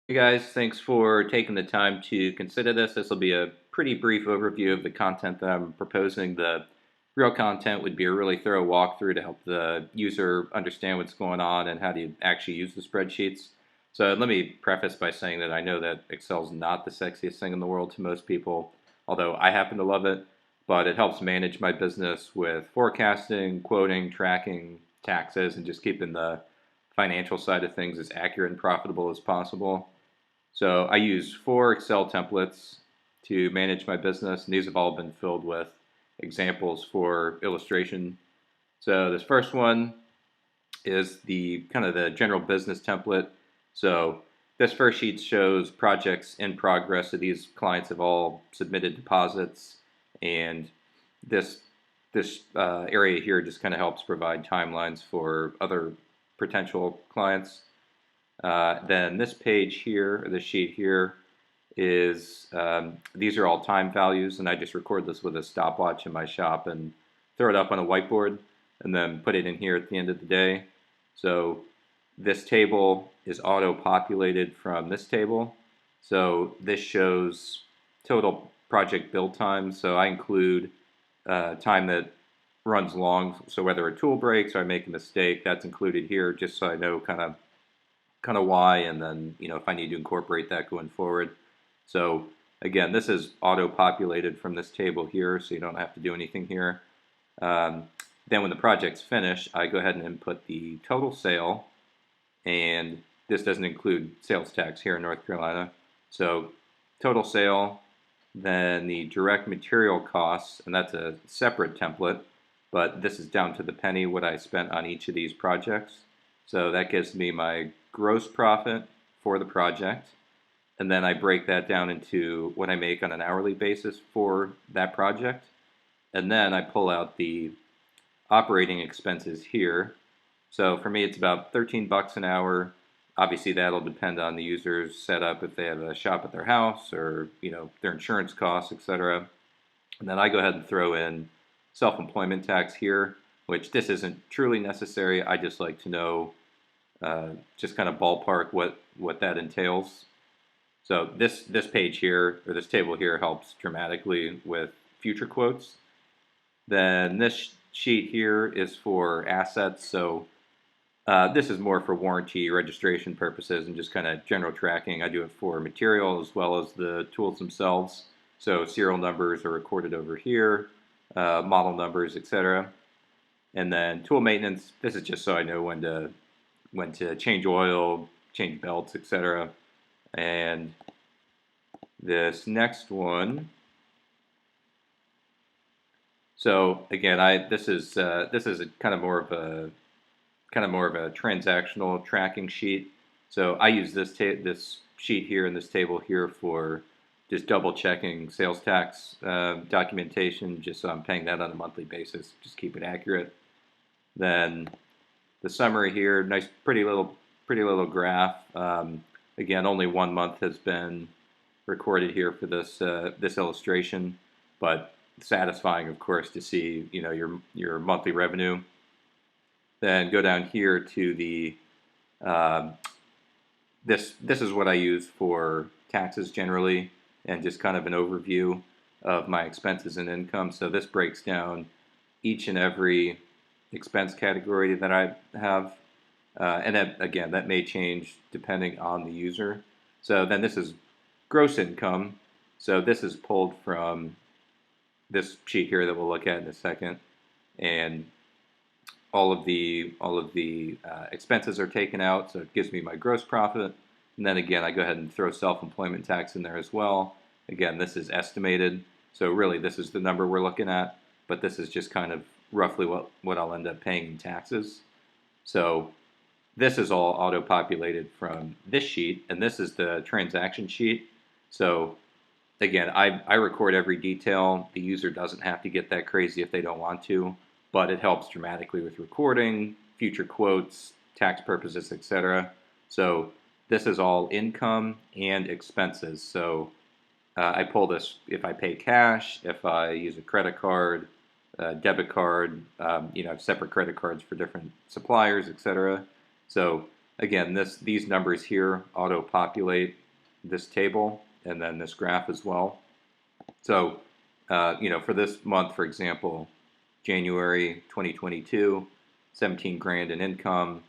Hey guys, thanks for taking the time to consider this. This will be a pretty brief overview of the content that I'm proposing. The real content would be a really thorough walkthrough to help the user understand what's going on and how to actually use the spreadsheets. So let me preface by saying that I know that Excel's not the sexiest thing in the world to most people, although I happen to love it, but it helps manage my business with forecasting, quoting, tracking, taxes, and just keeping the financial side of things as accurate and profitable as possible. So I use 4 Excel templates to manage my business, and these have all been filled with examples for illustration. So this first one is the kind of the general business template. So this first sheet shows projects in progress. So these clients have all submitted deposits, and this this area here just kind of helps provide timelines for other potential clients. Then this page here, or this sheet here, is these are all time values, and I just record this with a stopwatch in my shop and throw it up on a whiteboard, and then put it in here at the end of the day. So this table is auto-populated from this table. So this shows total project build time. So I include time that runs long. So whether a tool breaks or I make a mistake, that's included here, just so I know kind of why, and then if I need to incorporate that going forward. So again, this is auto-populated from this table here, so you don't have to do anything here. Then when the project's finished, I go ahead and input the total sale, and this doesn't include sales tax here in North Carolina. So total sale, then the direct material costs, and that's a separate template, but this is down to the penny what I spent on each of these projects. So that gives me my gross profit for the project, and then I break that down into what I make on an hourly basis for that project, and then I pull out the operating expenses here. So for me, it's about 13 bucks an hour. Obviously, that'll depend on the user's setup, if they have a shop at their house, or their insurance costs, etc. And then I go ahead and throw in self-employment tax here, which this isn't truly necessary. I just like to know, just kind of ballpark what that entails. So this page here, or this table here, helps dramatically with future quotes. Then this sheet here is for assets. So this is more for warranty registration purposes and just kind of general tracking. I do it for material as well as the tools themselves. So serial numbers are recorded over here, model numbers, etc. And then tool maintenance. This is just so I know when to change oil, change belts, etc. And this next one. So again, this is a kind of more of a transactional tracking sheet. So I use this sheet here and this table here for just double checking sales tax documentation, just so I'm paying that on a monthly basis, just keep it accurate. Then the summary here, nice, pretty little graph. Again, only 1 month has been recorded here for this illustration, but satisfying, of course, to see your monthly revenue. Then go down here to the uh, this is what I use for taxes generally, and just kind of an overview of my expenses and income. So this breaks down each and every expense category that I have, and that, again, that may change depending on the user. So then this is gross income. So this is pulled from this sheet here that we'll look at in a second, and all of the expenses are taken out, so it gives me my gross profit. And then again, I go ahead and throw self-employment tax in there as well. Again, this is estimated, so really this is the number we're looking at, but this is just kind of roughly what I'll end up paying in taxes. So this is all auto-populated from this sheet, and this is the transaction sheet. So again, I record every detail. The user doesn't have to get that crazy if they don't want to, but it helps dramatically with recording, future quotes, tax purposes, etc. So this is all income and expenses. So I pull this if I pay cash, if I use a credit card, debit card. I have separate credit cards for different suppliers, etc. So again, these numbers here auto-populate this table and then this graph as well. So, for this month, for example, January 2022, 17 grand in income,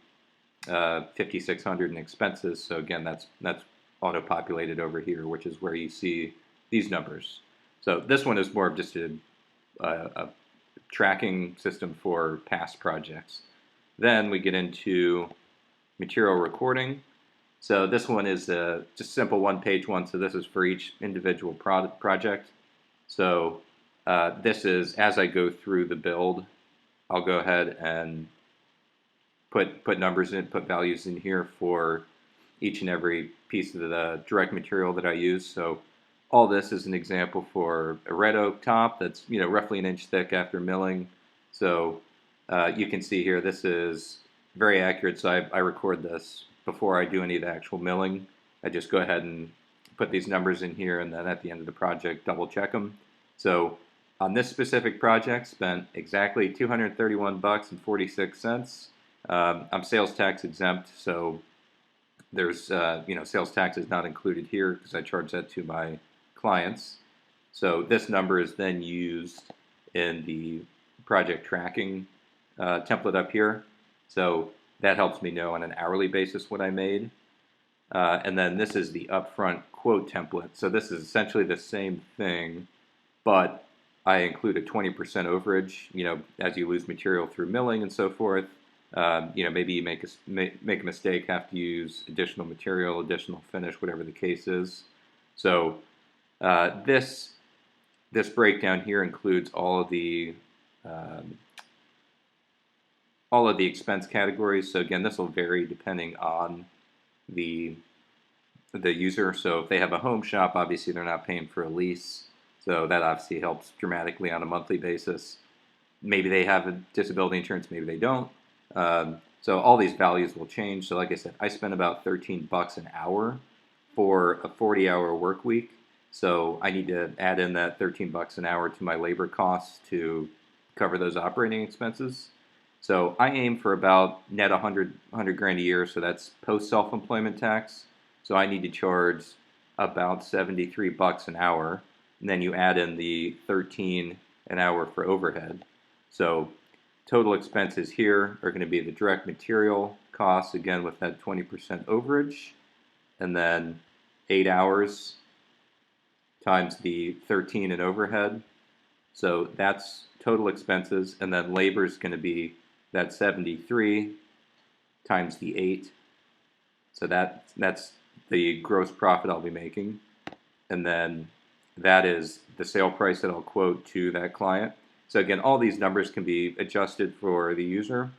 5,600 in expenses. So again, that's auto-populated over here, which is where you see these numbers. So this one is more of just a tracking system for past projects. Then we get into material recording. So this one is just simple one-page one. So this is for each individual project. So this is, as I go through the build, I'll go ahead and put numbers in, put values in here for each and every piece of the direct material that I use. So all this is an example for a red oak top that's roughly an inch thick after milling. So you can see here this is very accurate. So I record this before I do any of the actual milling. I just go ahead and put these numbers in here, and then at the end of the project double check them. So on this specific project, spent exactly $231.46. I'm sales tax exempt, so there's sales tax is not included here because I charge that to my clients. So this number is then used in the project tracking template up here. So that helps me know on an hourly basis what I made. And then this is the upfront quote template. So this is essentially the same thing, but I include a 20% overage, as you lose material through milling and so forth. Maybe you make a mistake, have to use additional material, additional finish, whatever the case is. So this breakdown here includes all of the expense categories. So again, this will vary depending on the user. So if they have a home shop, obviously they're not paying for a lease. So that obviously helps dramatically on a monthly basis. Maybe they have a disability insurance, maybe they don't. So all these values will change. So like I said, I spend about $13 an hour for a 40-hour work week. So I need to add in that $13 an hour to my labor costs to cover those operating expenses. So I aim for about net 100 grand a year. So that's post self-employment tax. So I need to charge about $73 an hour. And then you add in the 13 an hour for overhead. So total expenses here are going to be the direct material costs, again with that 20% overage, and then 8 hours times the 13 in overhead. So that's total expenses, and then labor is going to be that 73 times the 8. So that's the gross profit I'll be making, and then that is the sale price that I'll quote to that client. So again, all these numbers can be adjusted for the user.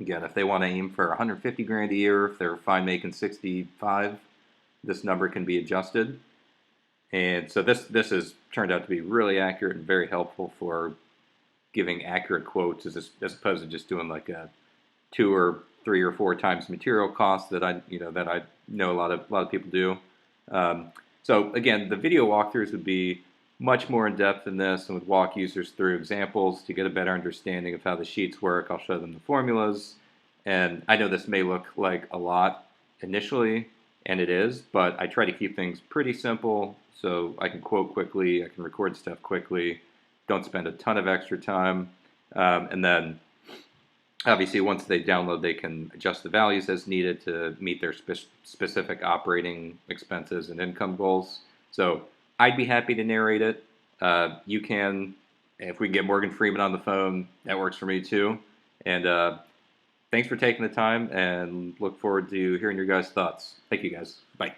Again, if they want to aim for 150 grand a year, if they're fine making 65, this number can be adjusted. And so this has turned out to be really accurate and very helpful for giving accurate quotes as opposed to just doing like a 2 or 3 or 4 times material cost that I know a lot of people do. So again, the video walkthroughs would be much more in depth than this and would walk users through examples to get a better understanding of how the sheets work. I'll show them the formulas. And I know this may look like a lot initially, and it is, but I try to keep things pretty simple so I can quote quickly, I can record stuff quickly, don't spend a ton of extra time. And then obviously once they download, they can adjust the values as needed to meet their specific operating expenses and income goals. So I'd be happy to narrate it. You can, if we can get Morgan Freeman on the phone, that works for me too. And thanks for taking the time, and look forward to hearing your guys' thoughts. Thank you guys. Bye.